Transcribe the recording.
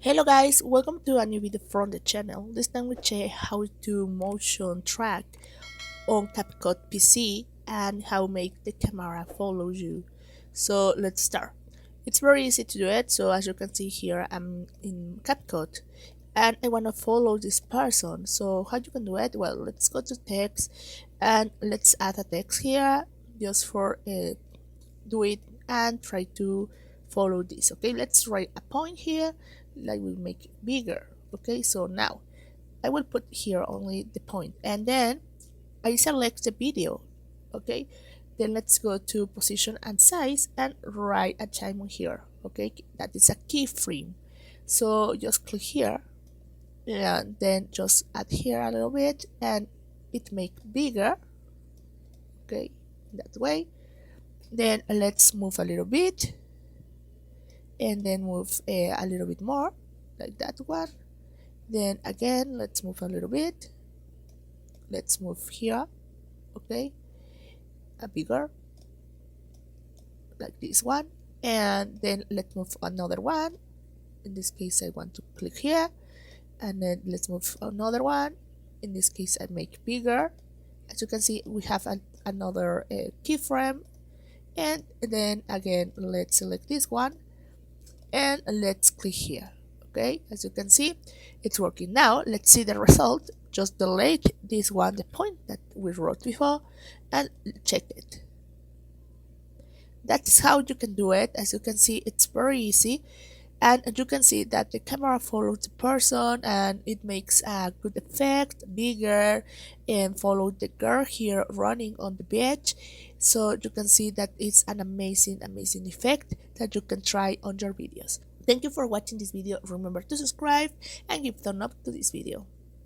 Hello guys, welcome to a new video from the channel. This time we check how to motion track on CapCut PC and how make the camera follow you. So let's start. It's very easy to do it. So as you can see here, I'm in CapCut and I want to follow this person. So how you can do it? Well, let's go to text and let's add a text here just for do it and try to follow this. Okay, let's write a point here, like we make it bigger. Okay, so now I will put here only the point and then I select the video. Okay, then let's go to position and size and write a time here. Okay, that is a keyframe. So just click here and then just add here a little bit and it make bigger. Okay, that way. Then let's move a little bit and then move a little bit more like that one. Then again let's move a little bit, let's move here. Okay, a bigger like this one, and then let's move another one. In this case I want to click here and then let's move another one. In this case I make bigger. As you can see, we have another keyframe, and then again let's select this one and let's click here. Okay, as you can see, it's working. Now let's see the result. Just delete this one, the point that we wrote before, and check it. That's how you can do it. As you can see, it's very easy, and you can see that the camera follows the person and it makes a good effect, bigger, and follow the girl here running on the beach. So you can see that it's an amazing effect that you can try on your videos. Thank you for watching this video. Remember to subscribe and give thumb up to this video.